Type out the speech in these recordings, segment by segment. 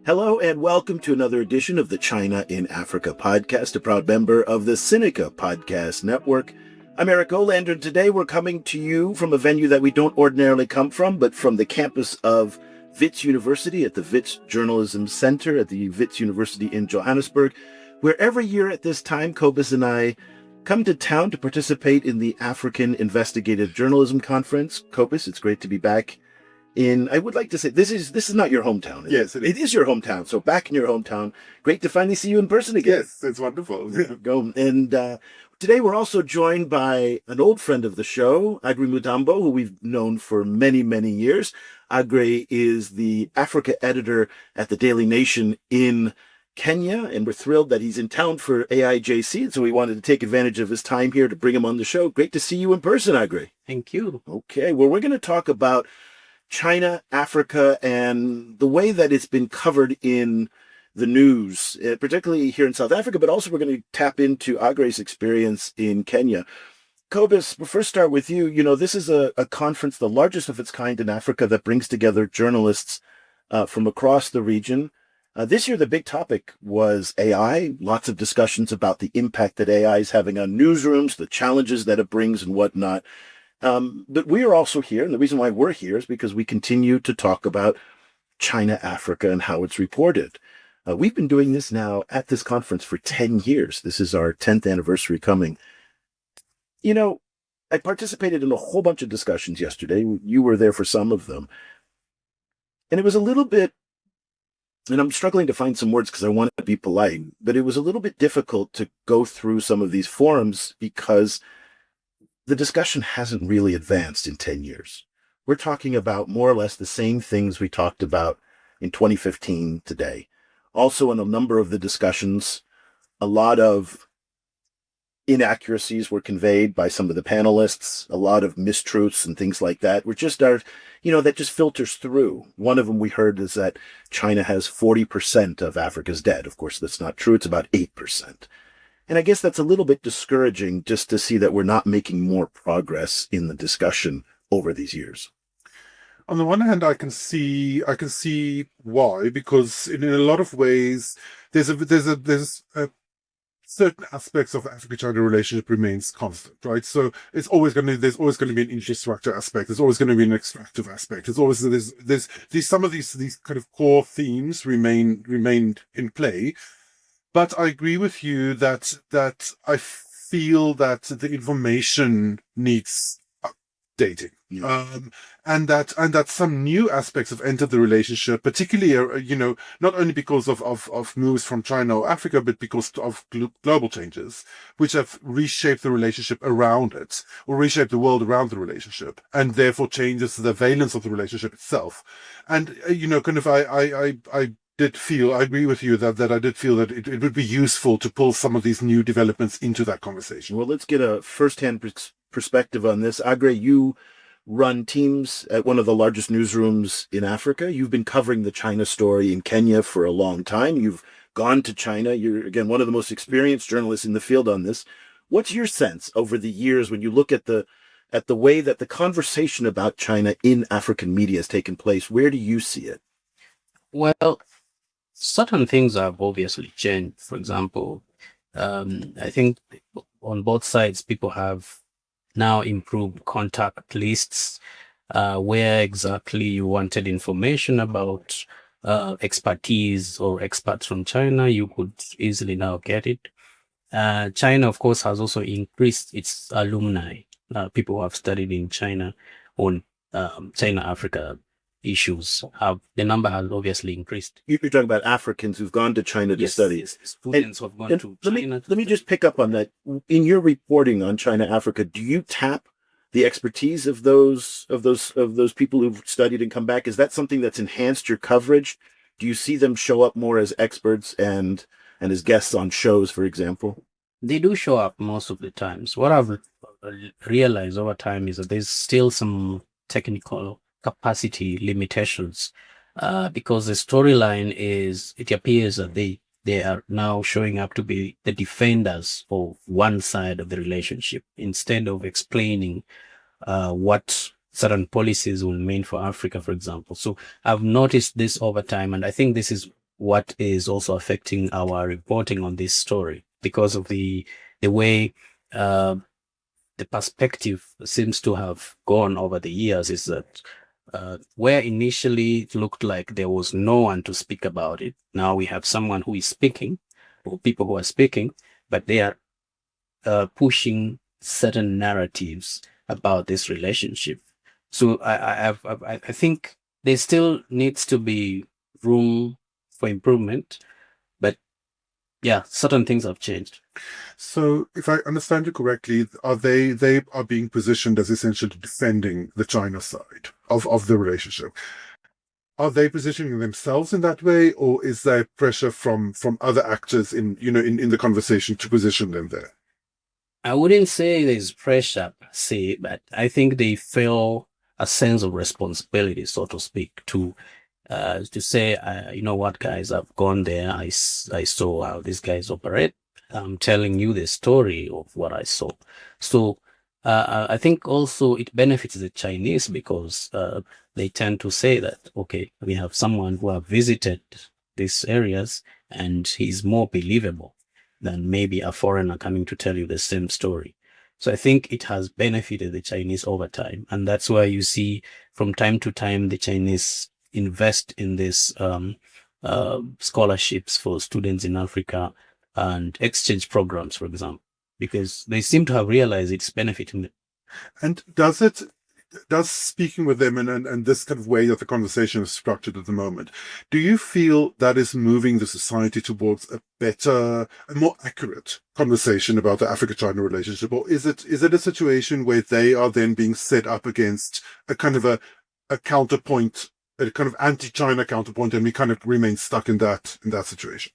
Hello and welcome to another edition of the China in Africa podcast, a proud member of the Sinica Podcast Network. I'm Eric Olander, and today we're coming to you from a venue that we don't ordinarily come from, but from the campus of Wits University at the Wits Journalism Center at the Wits University in Johannesburg, where every year at this time, Cobus and I come to town to participate in the African Investigative Journalism Conference. Cobus, it's great to be back. I would like to say, this is not your hometown. Yes, it is your hometown. So back in your hometown, great to finally see you in person again. Yes, it's wonderful. Go. And today we're also joined by an old friend of the show, Aggrey Mutambo, who we've known for many, many years. Aggrey is the Africa editor at the Daily Nation in Kenya, and we're thrilled that he's in town for AIJC, and so we wanted to take advantage of his time here to bring him on the show. Great to see you in person, Aggrey. Thank you. Okay, well, we're going to talk about China, Africa, and the way that it's been covered in the news, particularly here in South Africa, but also we're going to tap into Aggrey's experience in Kenya. Cobus, we'll first start with you. You know, this is a conference, the largest of its kind in Africa, that brings together journalists from across the region. This year, the big topic was AI, lots of discussions about the impact that AI is having on newsrooms, the challenges that it brings and whatnot. But we are also here, and the reason why we're here is because we continue to talk about China, Africa, and how it's reported. We've been doing this now at this conference for 10 years. This is our 10th anniversary coming. You know, I participated in a whole bunch of discussions yesterday. You were there for some of them. And it was a little bit, and I'm struggling to find some words because I want to be polite, but it was a little bit difficult to go through some of these forums because the discussion hasn't really advanced in 10 years. We're talking about more or less the same things we talked about in 2015 today. Also, in a number of the discussions, a lot of inaccuracies were conveyed by some of the panelists, a lot of mistruths and things like that. That just filters through. One of them we heard is that China has 40% of Africa's dead. Of course, that's not true. It's about 8%. And I guess that's a little bit discouraging just to see that we're not making more progress in the discussion over these years. On the one hand, I can see why, because in a lot of ways, there's certain aspects of Africa-China relationship remains constant, right? So there's always going to be an infrastructure aspect. There's always going to be an extractive aspect. There's some of these kind of core themes remained in play. But I agree with you that I feel that the information needs updating, and that some new aspects have entered the relationship, particularly not only because of moves from China or Africa, but because of global changes, which have reshaped the relationship around it, or reshaped the world around the relationship, and therefore changes the valence of the relationship itself. And I agree with you that I did feel that it would be useful to pull some of these new developments into that conversation. Well, let's get a first-hand perspective on this. Aggrey, you run teams at one of the largest newsrooms in Africa. You've been covering the China story in Kenya for a long time. You've gone to China. You're, again, one of the most experienced journalists in the field on this. What's your sense over the years when you look at the way that the conversation about China in African media has taken place? Where do you see it? Well, certain things have obviously changed. For example, I think on both sides, people have now improved contact lists, where exactly you wanted information about expertise or experts from China, you could easily now get it. China, of course, has also increased its alumni, people who have studied in China on China-Africa issues. The number has obviously increased. You're talking about Africans who've gone to China to study. Yes, students who have gone to China. Let me just pick up on that. In your reporting on China, Africa, do you tap the expertise of those people who've studied and come back? Is that something that's enhanced your coverage? Do you see them show up more as experts and as guests on shows, for example? They do show up most of the times. What I've realized over time is that there's still some technical capacity limitations, because the storyline is, it appears that they are now showing up to be the defenders of one side of the relationship instead of explaining what certain policies will mean for Africa, for example. So I've noticed this over time, and I think this is what is also affecting our reporting on this story because of the way the perspective seems to have gone over the years is that where initially it looked like there was no one to speak about it, now we have someone who is speaking, or people who are speaking, but they are pushing certain narratives about this relationship. So I think there still needs to be room for improvement, but yeah, certain things have changed. So, if I understand you correctly, they are being positioned as essentially defending the China side of the relationship. Are they positioning themselves in that way, or is there pressure from other actors in the conversation to position them there? I wouldn't say there's pressure per se, but I think they feel a sense of responsibility, so to speak, to say, you know what, guys, I've gone there. I saw how these guys operate. I'm telling you the story of what I saw. So I think also it benefits the Chinese because they tend to say that, okay, we have someone who have visited these areas and he's more believable than maybe a foreigner coming to tell you the same story. So I think it has benefited the Chinese over time. And that's why you see from time to time the Chinese invest in this scholarships for students in Africa and exchange programs, for example, because they seem to have realized it's benefiting them. And does speaking with them and this kind of way that the conversation is structured at the moment, do you feel that is moving the society towards a better and more accurate conversation about the Africa-China relationship? Or is it a situation where they are then being set up against a kind of a counterpoint, a kind of anti-China counterpoint, and we kind of remain stuck in that situation?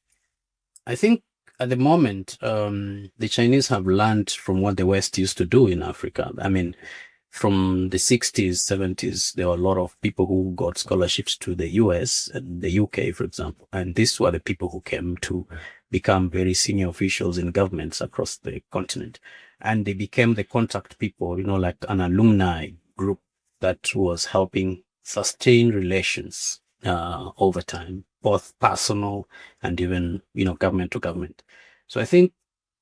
I think at the moment, the Chinese have learned from what the West used to do in Africa. I mean, from the 60s, 70s, there were a lot of people who got scholarships to the US and the UK, for example. And these were the people who came to become very senior officials in governments across the continent. And they became the contact people, like an alumni group that was helping sustain relations over time, both personal and even, government to government. So I think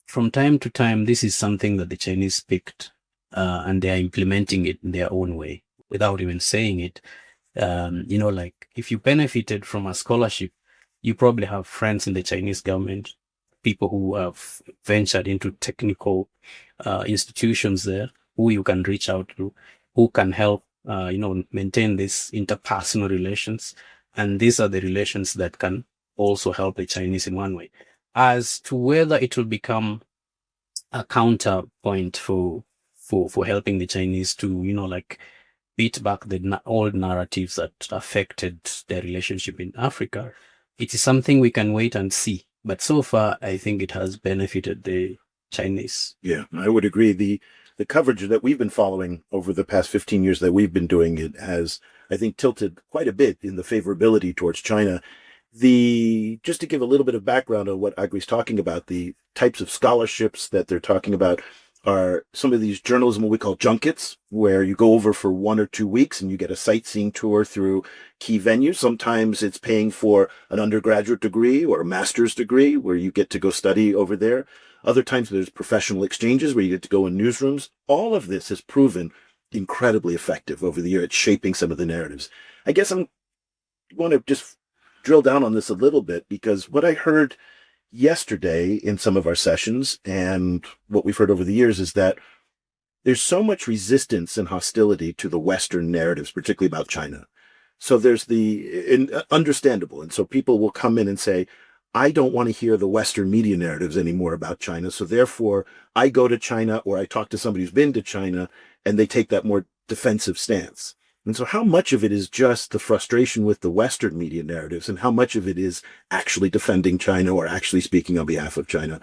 from time to time, this is something that the Chinese picked and they are implementing it in their own way without even saying it. Like if you benefited from a scholarship, you probably have friends in the Chinese government, people who have ventured into technical institutions there, who you can reach out to, who can help, maintain these interpersonal relations. And these are the relations that can also help the Chinese in one way. As to whether it will become a counterpoint for helping the Chinese to, beat back the old narratives that affected their relationship in Africa, it is something we can wait and see. But so far, I think it has benefited the Chinese. Yeah, I would agree. The coverage that we've been following over the past 15 years that we've been doing it has, I think, tilted quite a bit in the favorability towards China. Just to give a little bit of background on what Aggrey's talking about, the types of scholarships that they're talking about are some of these journalism, what we call junkets, where you go over for 1 or 2 weeks and you get a sightseeing tour through key venues. Sometimes it's paying for an undergraduate degree or a master's degree where you get to go study over there. Other times there's professional exchanges where you get to go in newsrooms. All of this has proven incredibly effective over the year at shaping some of the narratives. I guess I want to just drill down on this a little bit, because what I heard yesterday in some of our sessions and what we've heard over the years is that there's so much resistance and hostility to the Western narratives, particularly about China. So there's understandable. And so people will come in and say, I don't want to hear the Western media narratives anymore about China. So therefore I go to China, or I talk to somebody who's been to China, and they take that more defensive stance. And so how much of it is just the frustration with the Western media narratives, and how much of it is actually defending China or actually speaking on behalf of China,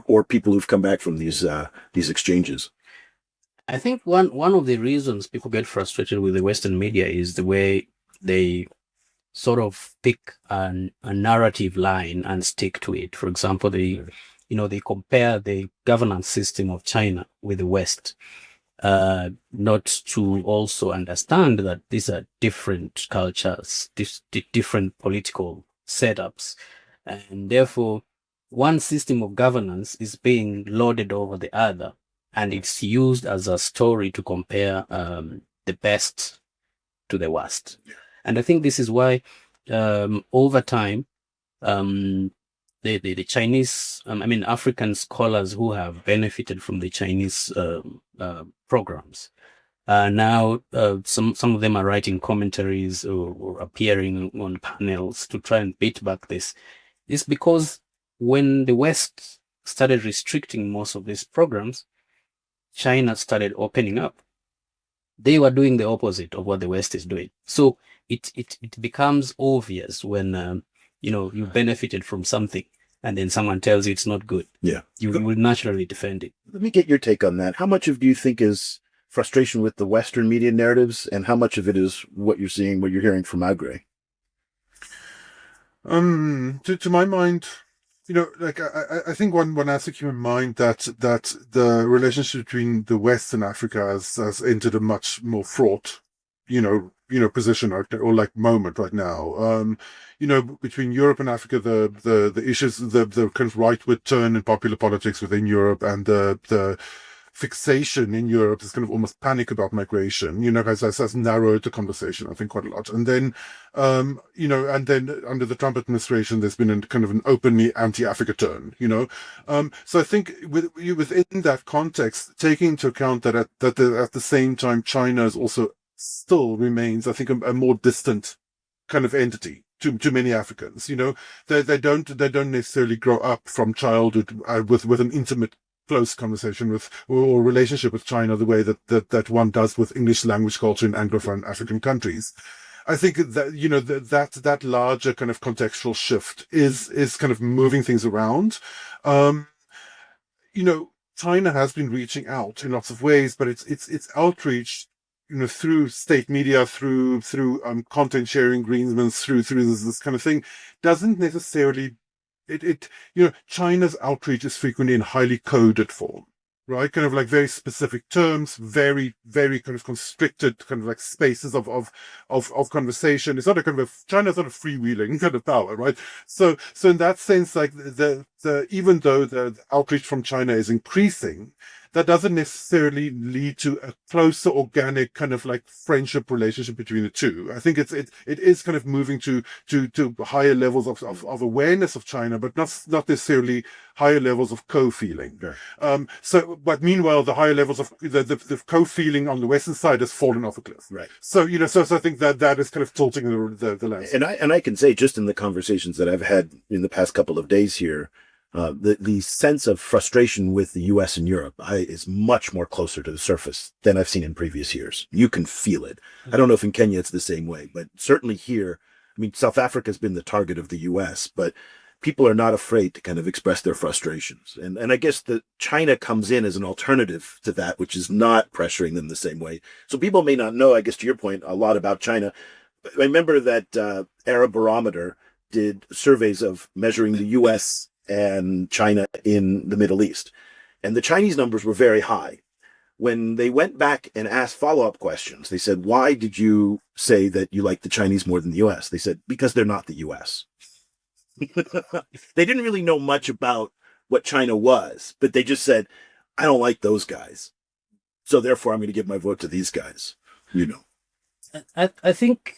or people who've come back from these exchanges? I think one of the reasons people get frustrated with the Western media is the way they sort of pick a narrative line and stick to it. For example, they compare the governance system of China with the West. Not to also understand that these are different cultures, different political setups, and therefore one system of governance is being loaded over the other, and it's used as a story to compare the best to the worst. And I think this is why over time, the Chinese, African scholars who have benefited from the Chinese programs, now some of them are writing commentaries or appearing on panels to try and beat back this. It's because when the West started restricting most of these programs, China started opening up. They were doing the opposite of what the West is doing. So it becomes obvious when you benefited from something and then someone tells you it's not good. Yeah. You will naturally defend it. Let me get your take on that. How much of do you think is frustration with the Western media narratives, and how much of it is what you're seeing, what you're hearing from Aggrey? To my mind, I think one has to keep in mind that the relationship between the West and Africa has entered a much more fraught, position or like moment right now. Between Europe and Africa, the issues, the kind of rightward turn in popular politics within Europe and the fixation in Europe, is kind of almost panic about migration, has narrowed the conversation, I think, quite a lot. And then, and then under the Trump administration, there's been a kind of an openly anti-Africa turn, So I think within that context, taking into account that at the same time, China is also still remains, I think, a more distant kind of entity to many Africans. They don't necessarily grow up from childhood with an intimate, close conversation with or relationship with China the way that one does with English language culture in Anglophone African countries. I think that that larger kind of contextual shift is kind of moving things around. China has been reaching out in lots of ways, but it's outreach, through state media, through content sharing agreements, through this kind of thing, doesn't necessarily. China's outreach is frequently in highly coded form, right? Kind of like very specific terms, very, very kind of constricted kind of like spaces of conversation. It's not a kind of, China's not a freewheeling kind of power, right? So in that sense, like even though the outreach from China is increasing, that doesn't necessarily lead to a closer organic kind of like friendship relationship between the two. I think it is kind of moving to higher levels of awareness of China, but not necessarily higher levels of co-feeling. Right. But meanwhile, the higher levels of the co-feeling on the Western side has fallen off a cliff. Right. So I think that is kind of tilting the landscape. And I can say, just in the conversations that I've had in the past couple of days here, the sense of frustration with the U.S. and Europe is much more closer to the surface than I've seen in previous years. You can feel it. I don't know if in Kenya it's the same way, but certainly here, South Africa has been the target of the U.S., but people are not afraid to kind of express their frustrations. And I guess that China comes in as an alternative to that, which is not pressuring them the same way. So people may not know, I guess to your point, a lot about China. I remember that Arab Barometer did surveys of measuring the U.S. and China in the Middle East. And the Chinese numbers were very high. When they went back and asked follow-up questions, they said, why did you say that you like the Chinese more than the U.S.? They said, because they're not the U.S. They didn't really know much about what China was, but they just said, I don't like those guys. So therefore, I'm going to give my vote to these guys. I think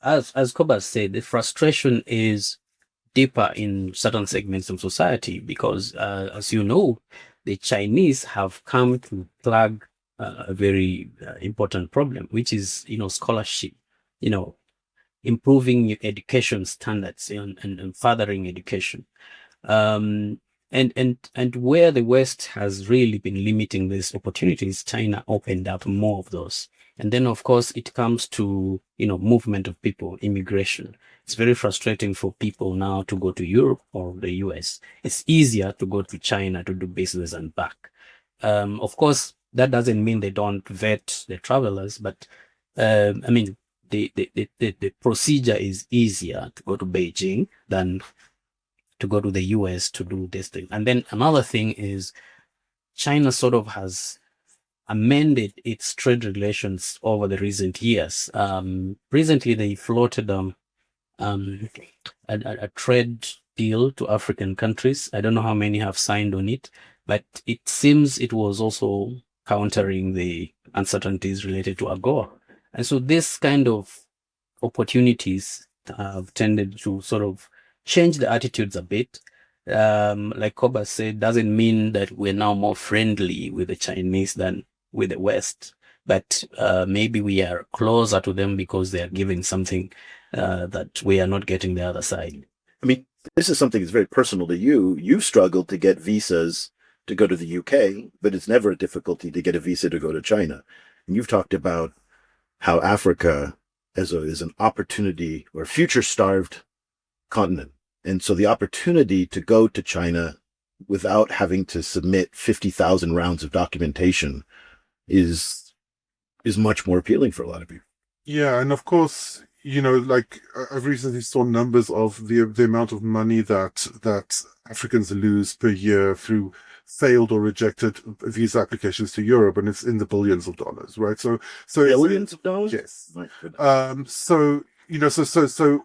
as Cobus said, the frustration is deeper in certain segments of society because, as you know, the Chinese have come to plug a very important problem, which is, scholarship, improving education standards and furthering education. And where the West has really been limiting these opportunities, China opened up more of those. And then, of course, it comes to, movement of people, immigration. It's very frustrating for people now to go to Europe or the US. It's easier to go to China to do business and back. Of course, that doesn't mean they don't vet the travelers, but the procedure is easier to go to Beijing than to go to the US to do this thing. And then another thing is China sort of has amended its trade relations over the recent years. Recently, they floated um, a trade deal to African countries. I don't know how many have signed on it, but it seems it was also countering the uncertainties related to AGOA. And so this kind of opportunities have tended to sort of change the attitudes a bit. Like Cobus said, doesn't mean that we're now more friendly with the Chinese than with the West, but maybe we are closer to them because they are giving something that we are not getting the other side. I mean, this is something that's very personal to you. You've struggled to get visas to go to the UK, but it's never a difficulty to get a visa to go to China. And you've talked about how Africa is an opportunity or future-starved continent. And so the opportunity to go to China without having to submit 50,000 rounds of documentation is much more appealing for a lot of people. Yeah, and of course, like I've recently saw numbers of the amount of money that Africans lose per year through failed or rejected visa applications to Europe, and it's in the billions of dollars, right? So Billions of dollars? yes. My goodness. So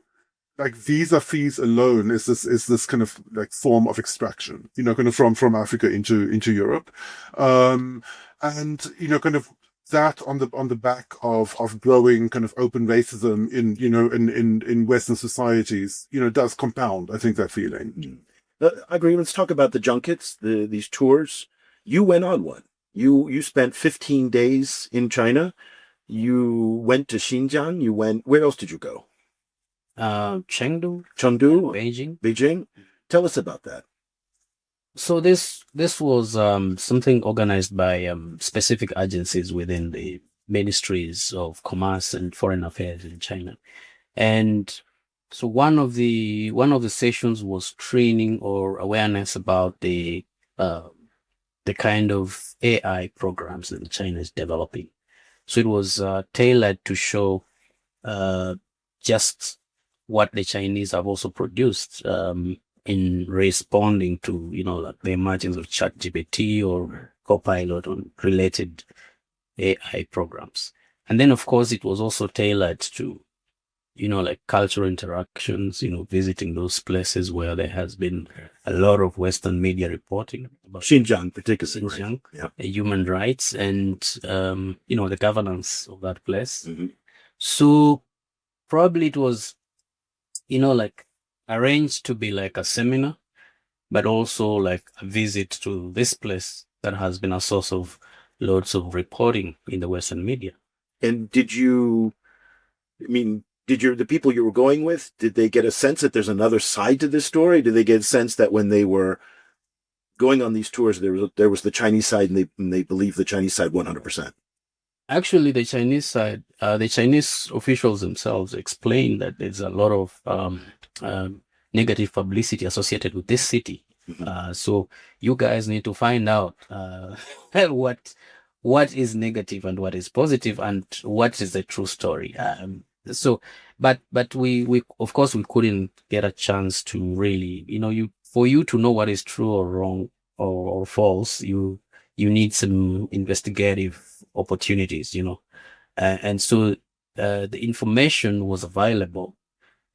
like visa fees alone is this kind of like form of extraction, kind of from Africa into Europe, and kind of that on the back of growing kind of open racism in Western societies, does compound, I think, that feeling. Aggrey, let's talk about the junkets, these tours. You went on one. You spent 15 days in China. You went to Xinjiang. Where else did you go? Chengdu, Chengdu, Beijing. Beijing. Tell us about that. So this was something organized by specific agencies within the ministries of commerce and foreign affairs in China, and so one of the sessions was training or awareness about the kind of AI programs that China is developing. So it was tailored to show just what the Chinese have also produced in responding to, like the emergence of ChatGPT or Copilot on related AI programs. And then, of course, it was also tailored to, like cultural interactions, visiting those places where there has been a lot of Western media reporting about Xinjiang, particularly. Xinjiang, Yeah. human rights and, the governance of that place. Mm-hmm. So probably it was, like arranged to be like a seminar, but also like a visit to this place that has been a source of loads of reporting in the Western media. And the people you were going with, did they get a sense that there's another side to this story? Did they get a sense that when they were going on these tours, there was the Chinese side and they believed the Chinese side 100%? Actually, the Chinese side, the Chinese officials themselves explained that there's a lot of negative publicity associated with this city. Mm-hmm. So you guys need to find out what is negative and what is positive and what is the true story. But we of course we couldn't get a chance to really, for you to know what is true or wrong or false, you need some investigative opportunities, and so the information was available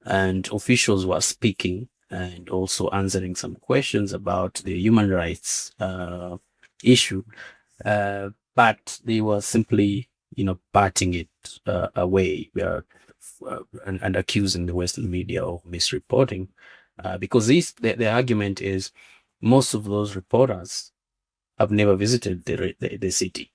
and officials were speaking and also answering some questions about the human rights issue, but they were simply, batting it away and accusing the Western media of misreporting, because the argument is most of those reporters have never visited the city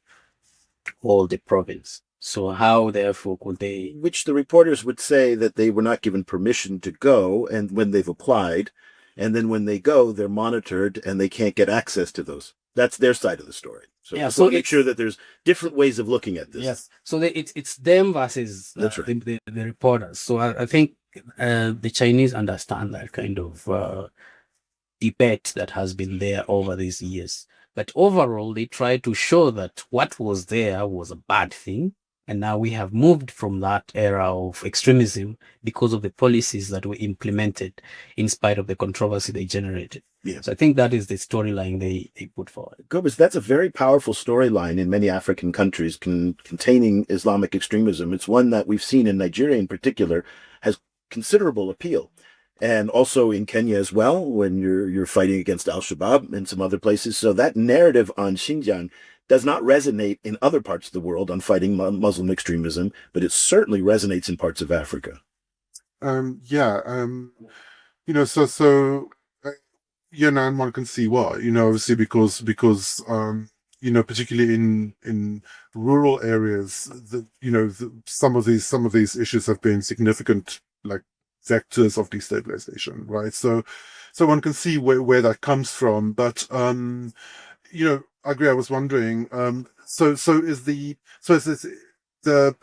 or the province. So how, therefore, could they? Which the reporters would say that they were not given permission to go, and when they've applied, and then when they go, they're monitored and they can't get access to those. That's their side of the story. So, Yeah, so make sure that there's different ways of looking at this. Yes. So it's them versus That's right. the reporters. So I think the Chinese understand that kind of debate that has been there over these years. But overall, they try to show that what was there was a bad thing. And now we have moved from that era of extremism because of the policies that were implemented in spite of the controversy they generated. Yeah. So I think that is the storyline they put forward. Cobus, that's a very powerful storyline in many African countries containing Islamic extremism. It's one that we've seen in Nigeria in particular has considerable appeal. And also in Kenya as well, when you're fighting against Al-Shabaab and some other places. So that narrative on Xinjiang does not resonate in other parts of the world on fighting Muslim extremism, but it certainly resonates in parts of Africa. Yeah. So yeah, now one can see why. Obviously because particularly in rural areas, some of these issues have been significant, like vectors of destabilization, right? So one can see where that comes from. But I agree. I was wondering. So is this the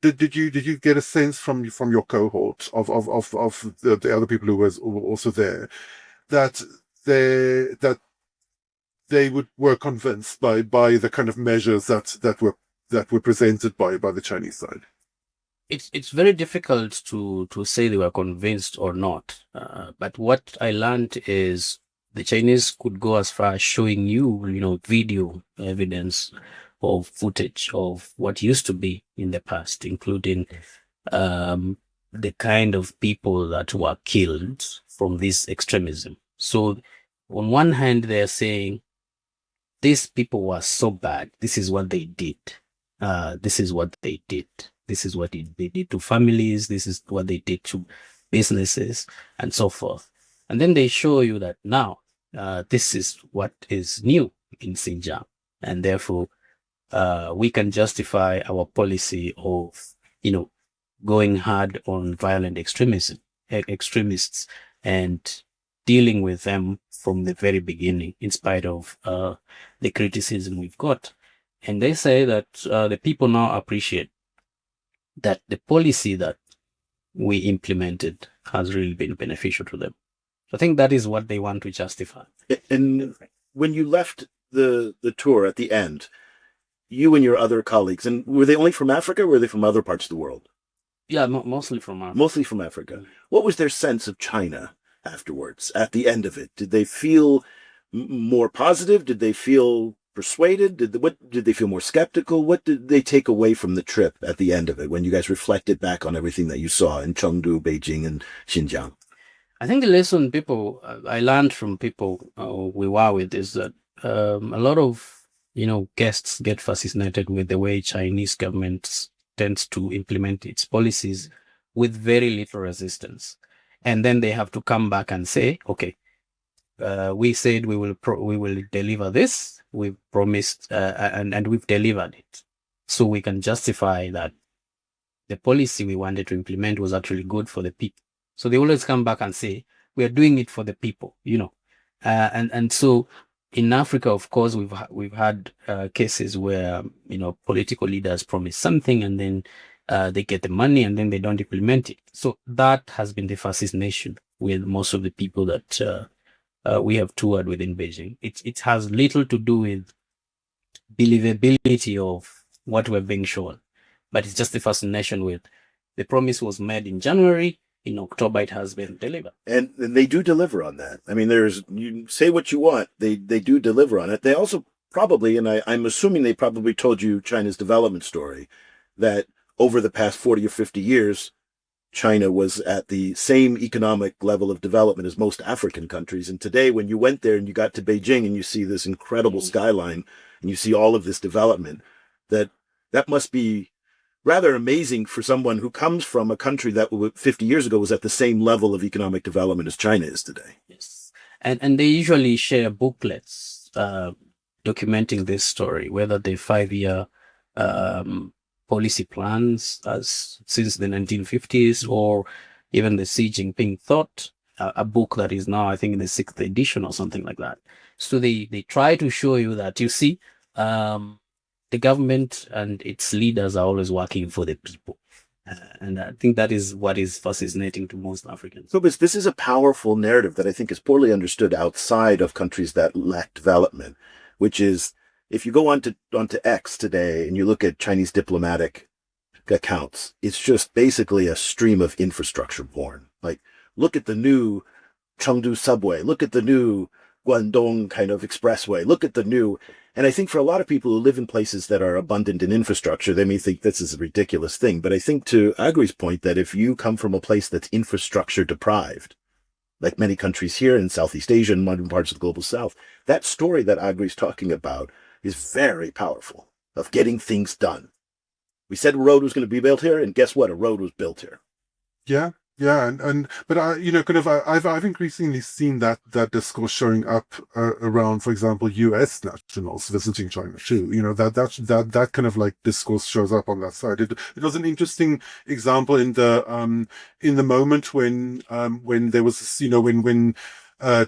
did you get a sense from your cohort of the other people who were also there that they were convinced by the kind of measures that were presented by the Chinese side? It's very difficult to say they were convinced or not. But what I learned is the Chinese could go as far as showing you, video evidence of footage of what used to be in the past, including the kind of people that were killed from this extremism. So on one hand, they're saying these people were so bad. This is what they did. This is what they did. This is what they did to families. This is what they did to businesses and so forth. And then they show you that now this is what is new in Xinjiang. And therefore, we can justify our policy of, going hard on violent extremists and dealing with them from the very beginning, in spite of the criticism we've got. And they say that the people now appreciate that the policy that we implemented has really been beneficial to them. So I think that is what they want to justify. And when you left the tour at the end, you and your other colleagues, and were they only from Africa or were they from other parts of the world? Yeah, mostly from Africa. Mostly from Africa. What was their sense of China afterwards, at the end of it? Did they feel more positive? Did they feel persuaded? Did they feel more skeptical? What did they take away from the trip at the end of it when you guys reflected back on everything that you saw in Chengdu, Beijing, and Xinjiang? I think the lesson I learned from people we were with is that a lot of guests get fascinated with the way Chinese government tends to implement its policies with very little resistance, and then they have to come back and say, okay, we said we will deliver this. We've promised, and we've delivered it. So we can justify that the policy we wanted to implement was actually good for the people. So they always come back and say, we are doing it for the people, and so in Africa, of course, we've had cases where, political leaders promise something and then they get the money and then they don't implement it. So that has been the fascination with most of the people that we have toured with in Beijing. It has little to do with believability of what we're being shown, but it's just the fascination with the promise was made in January. In October, it has been delivered. And they do deliver on that. I mean, you say what you want, they do deliver on it. They also probably, and I'm assuming they probably told you China's development story, that over the past 40 or 50 years, China was at the same economic level of development as most African countries. And today, when you went there and you got to Beijing and you see this incredible skyline and you see all of this development, that must be rather amazing for someone who comes from a country that 50 years ago was at the same level of economic development as China is today. Yes. And they usually share booklets documenting this story, whether the 5-year policy plans since the 1950s or even the Xi Jinping Thought, a book that is now, I think, in the 6th edition or something like that. So they try to show you that, you see, the government and its leaders are always working for the people. And I think that is what is fascinating to most Africans. Cobus, this is a powerful narrative that I think is poorly understood outside of countries that lack development, which is, if you go onto X today and you look at Chinese diplomatic accounts, it's just basically a stream of infrastructure porn. Like, look at the new Chengdu subway, look at the new Guangdong kind of expressway, look at the new, And I think for a lot of people who live in places that are abundant in infrastructure, they may think this is a ridiculous thing. But I think to Aggrey's point that if you come from a place that's infrastructure deprived, like many countries here in Southeast Asia and modern parts of the global South, that story that Aggrey's talking about is very powerful of getting things done. We said a road was going to be built here, and guess what? A road was built here. Yeah, yeah, but I've increasingly seen that discourse showing up around, for example, U.S. nationals visiting China too. That kind of like discourse shows up on that side. It was an interesting example in the moment when there was this, when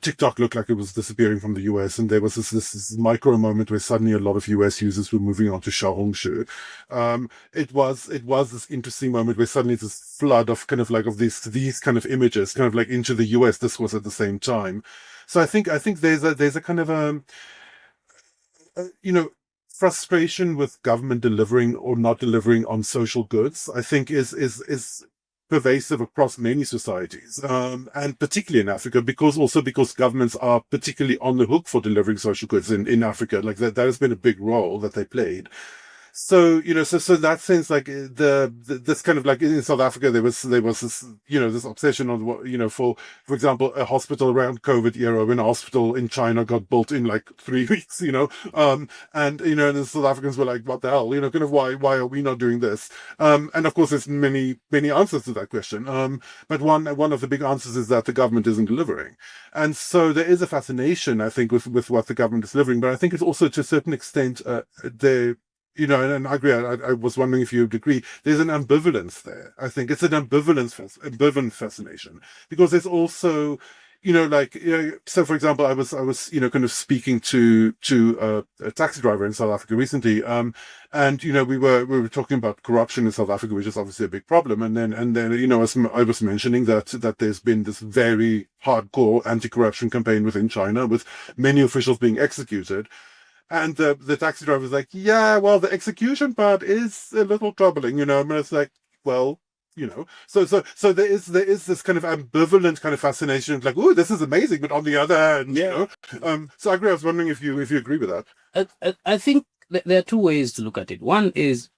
TikTok looked like it was disappearing from the US, and there was this micro moment where suddenly a lot of US users were moving on to Xiaohongshu. It was this interesting moment where suddenly this flood of kind of like of these kind of images kind of like into the US discourse at the same time. So I think there's a kind of frustration with government delivering or not delivering on social goods. I think is pervasive across many societies, and particularly in Africa, because governments are particularly on the hook for delivering social goods in Africa. Like that has been a big role that they played. So, so in that sense, like this kind of like in South Africa, there was this, this obsession on what, for example, a hospital around COVID era, when a hospital in China got built in like 3 weeks, and the South Africans were like, what the hell, kind of why are we not doing this? And of course, there's many answers to that question. But one of the big answers is that the government isn't delivering. And so there is a fascination, I think, with what the government is delivering. But I think it's also to a certain extent, and I agree. I was wondering if you would agree. There's an ambivalence there. I think it's an ambivalent fascination, because there's also, so for example, I was, kind of speaking to a taxi driver in South Africa recently, and we were talking about corruption in South Africa, which is obviously a big problem, and then I was mentioning that there's been this very hardcore anti-corruption campaign within China, with many officials being executed. And the taxi driver was like, yeah, well, the execution part is a little troubling, and it's like, well, so there is this kind of ambivalent kind of fascination, like, oh, this is amazing, but on the other hand, so I agree. I was wondering if you agree with that. I think there are two ways to look at it. One is,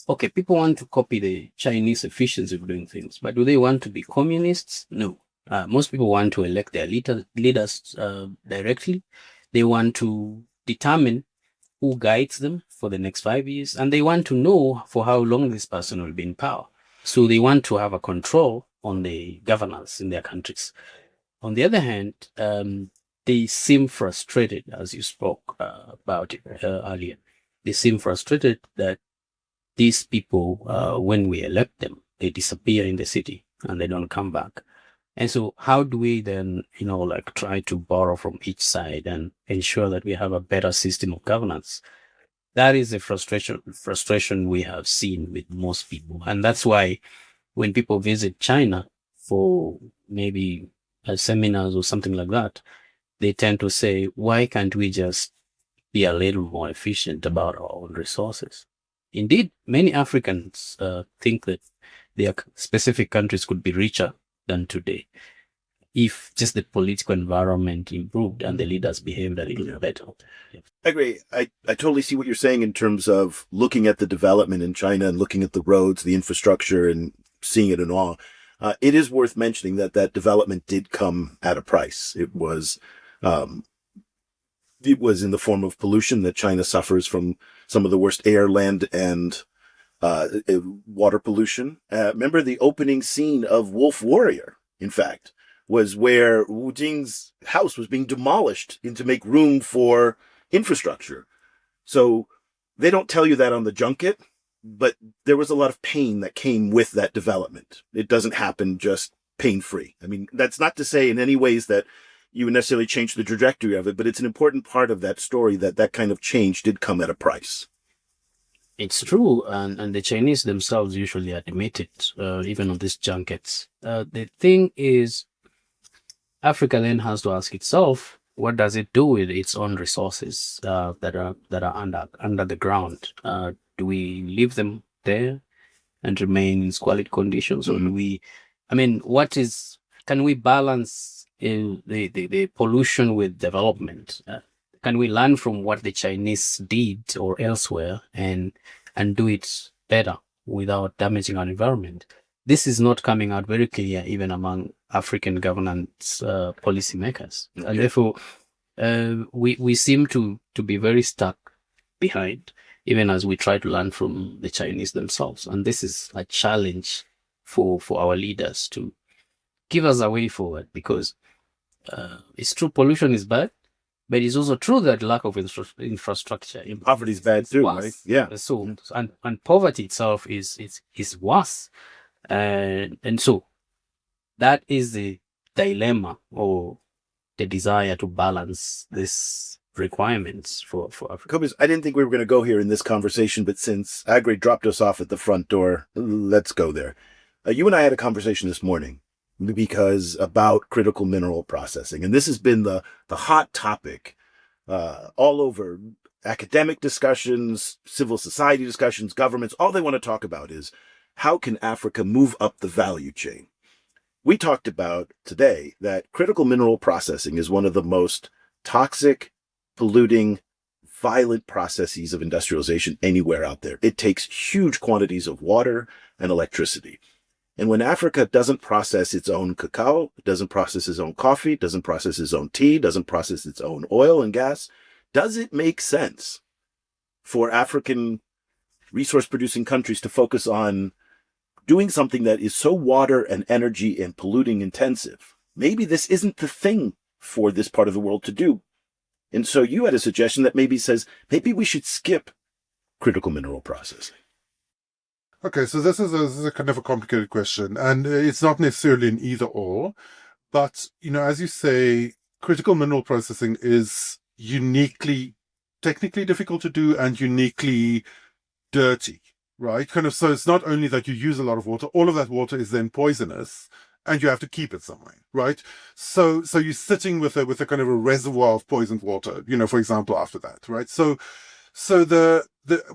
okay, people want to copy the Chinese efficiency of doing things, but do they want to be communists? No. Most people want to elect their leaders directly. They want to determine who guides them for the next 5 years, and they want to know for how long this person will be in power. So they want to have a control on the governance in their countries. On the other hand, they seem frustrated, as you spoke about it earlier. They seem frustrated that these people, when we elect them, they disappear in the city and they don't come back. And so how do we then, try to borrow from each side and ensure that we have a better system of governance? That is a frustration we have seen with most people. And that's why when people visit China for maybe seminars or something like that, they tend to say, why can't we just be a little more efficient about our own resources? Indeed, many Africans think that their specific countries could be richer than today if just the political environment improved and the leaders behaved a little better. I agree. I totally see what you're saying in terms of looking at the development in China and looking at the roads, the infrastructure, and seeing it in awe. It is worth mentioning that development did come at a price. It was in the form of pollution, that China suffers from some of the worst air, land, and water pollution. Remember the opening scene of Wolf Warrior, in fact, was where Wu Jing's house was being demolished to make room for infrastructure. So they don't tell you that on the junket, but there was a lot of pain that came with that development. It doesn't happen just pain-free. I mean, that's not to say in any ways that you would necessarily change the trajectory of it, but it's an important part of that story that kind of change did come at a price. It's true, and the Chinese themselves usually admit it, even on these junkets. The thing is, Africa then has to ask itself, what does it do with its own resources that are under the ground? Do we leave them there and remain in squalid conditions, or do we? I mean, can we balance the pollution with development? can we learn from what the Chinese did or elsewhere and do it better without damaging our environment? This is not coming out very clear even among African governance policymakers. Okay. And therefore, we seem to be very stuck behind, even as we try to learn from the Chinese themselves. And this is a challenge for our leaders to give us a way forward, because it's true pollution is bad, but it's also true that lack of infrastructure in Poverty is bad too, worse. right? Yeah. So and poverty itself is worse, and so that is the dilemma or the desire to balance this requirements for Africa. Cobus, I didn't think we were going to go here in this conversation, but since Aggrey dropped us off at the front door, let's go there. You and I had a conversation this morning because about critical mineral processing, and this has been the hot topic all over academic discussions, civil society discussions, governments. All they want to talk about is how can Africa move up the value chain. We talked about today that critical mineral processing is one of the most toxic, polluting, violent processes of industrialization anywhere out there. It takes huge quantities of water and electricity. And when Africa doesn't process its own cacao, doesn't process its own coffee, doesn't process its own tea, doesn't process its own oil and gas, does it make sense for African resource-producing countries to focus on doing something that is so water and energy and polluting intensive? Maybe this isn't the thing for this part of the world to do. And so you had a suggestion that maybe says, maybe we should skip critical mineral processing. Okay, so this is a kind of a complicated question, and it's not necessarily an either or, but, as you say, critical mineral processing is uniquely technically difficult to do and uniquely dirty, right? So it's not only that you use a lot of water, all of that water is then poisonous, and you have to keep it somewhere, right? So you're sitting with a kind of a reservoir of poisoned water, for example, after that, right? So the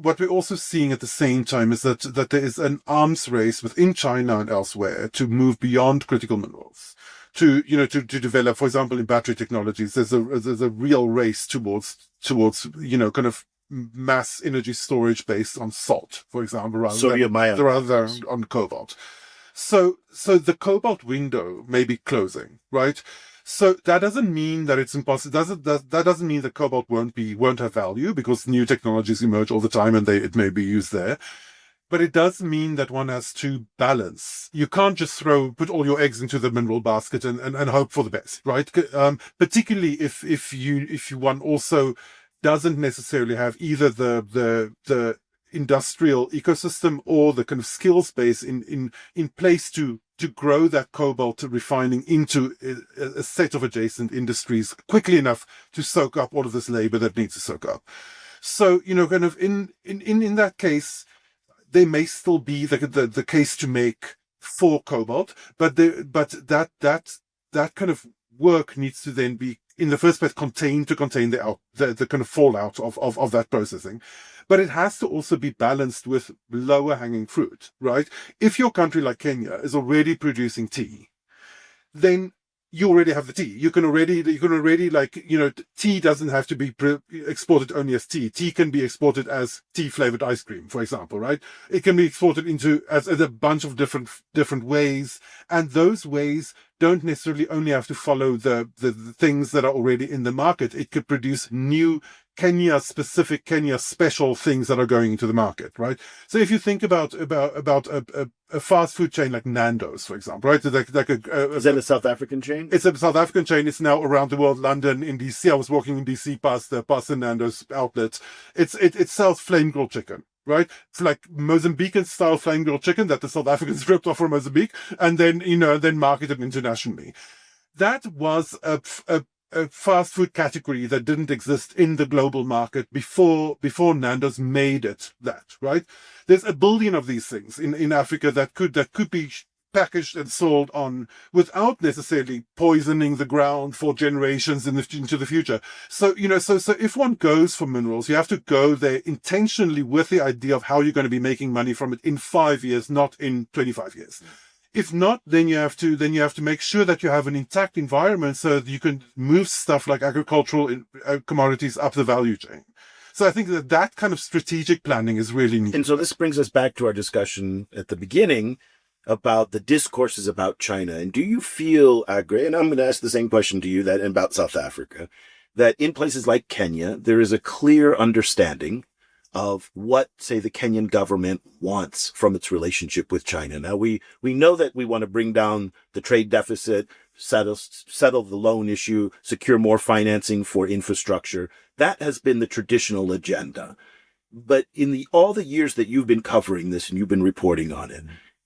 what we're also seeing at the same time is that there is an arms race within China and elsewhere to move beyond critical minerals, to develop, for example, in battery technologies. There's a real race towards kind of mass energy storage based on salt, for example, rather than on cobalt. So the cobalt window may be closing, right? So that doesn't mean that it's impossible. That doesn't mean that cobalt won't have value, because new technologies emerge all the time and it may be used there. But it does mean that one has to balance. You can't just put all your eggs into the mineral basket and hope for the best, right? Particularly if one also doesn't necessarily have either the industrial ecosystem or the kind of skills base in place to grow that cobalt refining into a set of adjacent industries quickly enough to soak up all of this labor that needs to soak up. So, kind of in that case, there may still be the case to make for cobalt, but that kind of work needs to then be, in the first place, contain the kind of fallout of that processing. But it has to also be balanced with lower hanging fruit, right? If your country like Kenya is already producing tea, then you already have the tea. You can already tea doesn't have to be exported only as tea. Tea can be exported as tea flavored ice cream, for example, right? It can be exported as a bunch of different ways. And those ways don't necessarily only have to follow the things that are already in the market. It could produce new Kenya special things that are going into the market, right? So if you think about a fast food chain like Nando's, for example, right? Is that a South African chain? It's a South African chain. It's now around the world. London, in DC. I was walking in DC past the Nando's outlet. It sells flame grilled chicken, right? It's like Mozambican style flame grilled chicken that the South Africans ripped off from Mozambique and then marketed internationally. That was a fast food category that didn't exist in the global market before Nando's made it that, right? There's a billion of these things in Africa that could be packaged and sold on without necessarily poisoning the ground for generations into the future. So, so if one goes for minerals, you have to go there intentionally with the idea of how you're going to be making money from it in 5 years, not in 25 years. If not, then you have to make sure that you have an intact environment so that you can move stuff like agricultural commodities up the value chain. So I think that kind of strategic planning is really needed. And so this brings us back to our discussion at the beginning about the discourses about China. And do you feel, Aggrey, and I'm going to ask the same question to you that about South Africa, that in places like Kenya, there is a clear understanding of what, say, the Kenyan government wants from its relationship with China. Now, we know that we want to bring down the trade deficit, settle the loan issue, secure more financing for infrastructure. That has been the traditional agenda. But in all the years that you've been covering this and you've been reporting on it,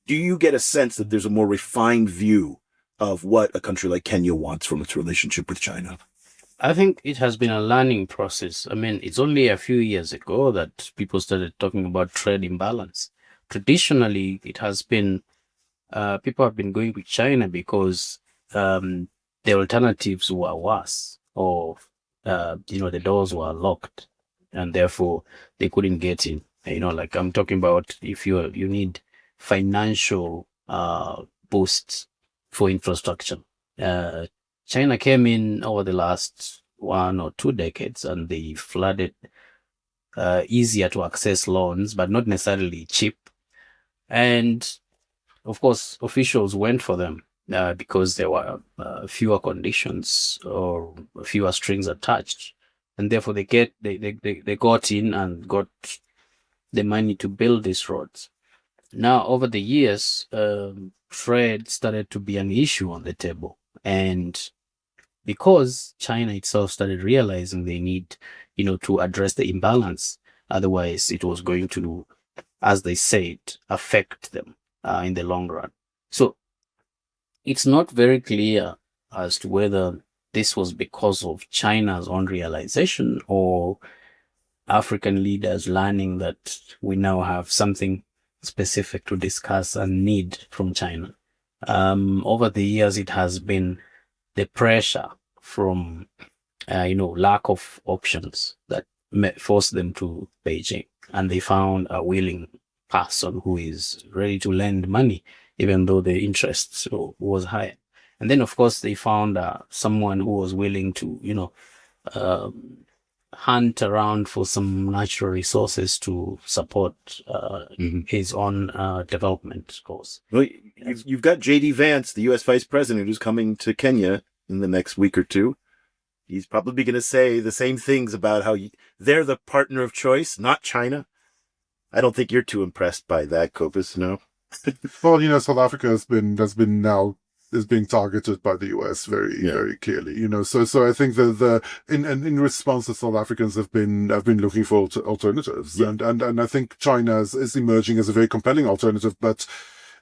do you get a sense that there's a more refined view of what a country like Kenya wants from its relationship with China? I think it has been a learning process. I mean, it's only a few years ago that people started talking about trade imbalance. Traditionally, it has been, people have been going with China because the alternatives were worse, or, the doors were locked and therefore they couldn't get in. Like I'm talking about if you need financial boosts for infrastructure. China came in over the last 1 or 2 decades and they flooded easier to access loans, but not necessarily cheap. And of course, officials went for them because there were fewer conditions or fewer strings attached. And therefore they got in and got the money to build these roads. Now, over the years, trade started to be an issue on the table. And because China itself started realizing they need, to address the imbalance, otherwise it was going to, as they said, affect them in the long run. So it's not very clear as to whether this was because of China's own realization or African leaders learning that we now have something specific to discuss and need from China. Over the years, it has been the pressure from, lack of options that forced them to Beijing, and they found a willing person who is ready to lend money, even though the interest was high. And then, of course, they found someone who was willing to, hunt around for some natural resources to support his own development goals. Well, you've got J.D. Vance, the U.S. Vice President, who's coming to Kenya in the next week or two. He's probably going to say the same things about how they're the partner of choice, not China. I don't think you're too impressed by that, Cobus, no? Well, South Africa is being targeted by the US very clearly. So I think that in response, the South Africans have been looking for alternatives, and I think China is emerging as a very compelling alternative, but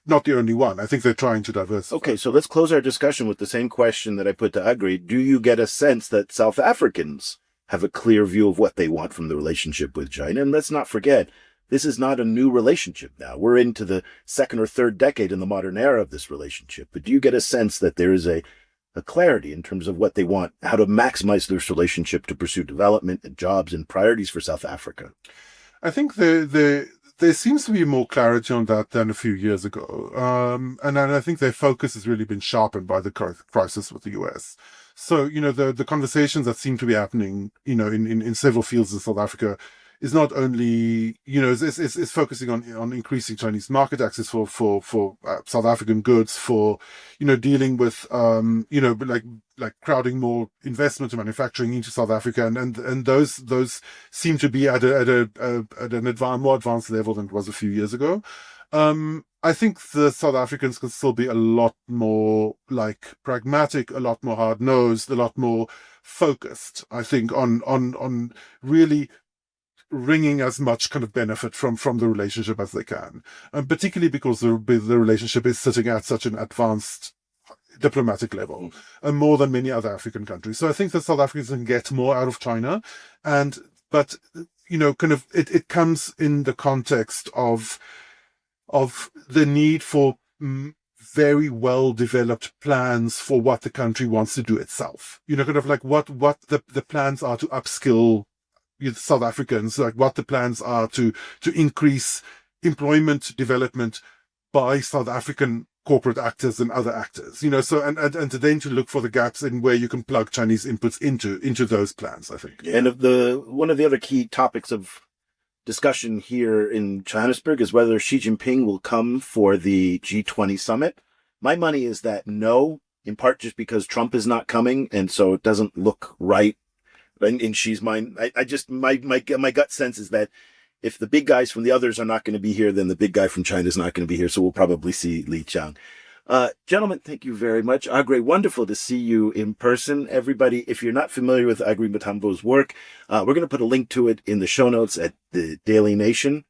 not the only one. I think they're trying to diversify. Okay, so let's close our discussion with the same question that I put to Aggrey. Do you get a sense that South Africans have a clear view of what they want from the relationship with China? And let's not forget, this is not a new relationship now. We're into the second or third decade in the modern era of this relationship. But do you get a sense that there is a clarity in terms of what they want, how to maximize this relationship to pursue development and jobs and priorities for South Africa? I think there seems to be more clarity on that than a few years ago. And I think their focus has really been sharpened by the crisis with the US. So, the conversations that seem to be happening, in several fields in South Africa is not only, is focusing on increasing Chinese market access for South African goods, for, dealing with, like crowding more investment and manufacturing into South Africa. And those seem to be at an more advanced level than it was a few years ago. I think the South Africans can still be a lot more pragmatic, a lot more hard nosed, a lot more focused, I think, on really wringing as much kind of benefit from the relationship as they can, and particularly because the relationship is sitting at such an advanced diplomatic level, and more than many other African countries. So I think that South Africans can get more out of China, but it comes in the context of the need for very well developed plans for what the country wants to do itself. What the plans are to upskill South Africans, like what the plans are to increase employment development by South African corporate actors and other actors, so and to then to look for the gaps in where you can plug Chinese inputs into those plans, I think. And one of the other key topics of discussion here in Johannesburg is whether Xi Jinping will come for the G20 summit. My money is that no, in part just because Trump is not coming, and so it doesn't look right in Xi's mind. My gut sense is that if the big guys from the others are not going to be here, then the big guy from China is not going to be here. So we'll probably see Li Qiang. Gentlemen, thank you very much. Aggrey, wonderful to see you in person. Everybody, if you're not familiar with Aggrey Mutambo's work, we're going to put a link to it in the show notes at the Daily Nation.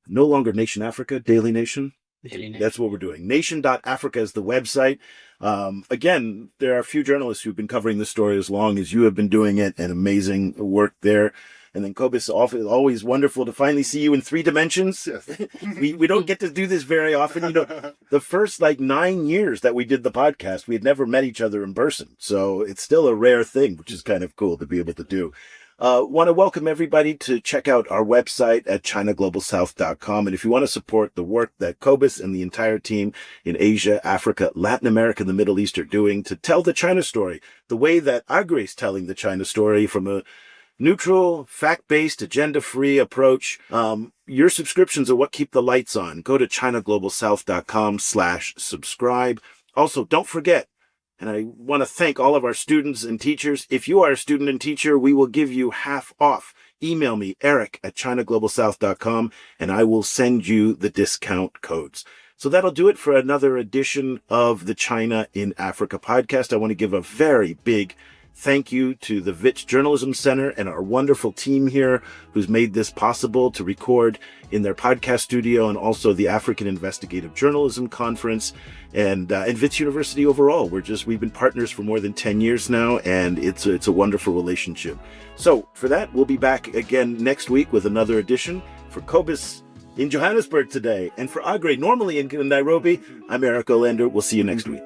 No longer Nation Africa, Daily Nation. That's what we're doing. Nation.Africa is the website. Again, there are a few journalists who've been covering the story as long as you have been doing it, and amazing work there. And then Cobus, always wonderful to finally see you in 3 dimensions. Yes. we don't get to do this very often. The first 9 years that we did the podcast, we had never met each other in person. So it's still a rare thing, which is kind of cool to be able to do. Want to welcome everybody to check out our website at ChinaGlobalSouth.com. And if you want to support the work that Cobus and the entire team in Asia, Africa, Latin America, and the Middle East are doing to tell the China story, the way that Aggrey's telling the China story from a neutral, fact-based, agenda-free approach. Your subscriptions are what keep the lights on. Go to ChinaGlobalSouth.com/subscribe. Also, don't forget, and I want to thank all of our students and teachers. If you are a student and teacher, we will give you half off. Email me, eric@ChinaGlobalSouth.com, and I will send you the discount codes. So that'll do it for another edition of the China in Africa podcast. I want to give a very big thank you to the Wits Journalism Center and our wonderful team here who's made this possible to record in their podcast studio, and also the African Investigative Journalism Conference and Wits University overall. We've been partners for more than 10 years now, and it's a wonderful relationship. So for that, we'll be back again next week with another edition. For Cobus in Johannesburg today, and for Aggrey, normally in Nairobi, I'm Eric Olander. We'll see you next week.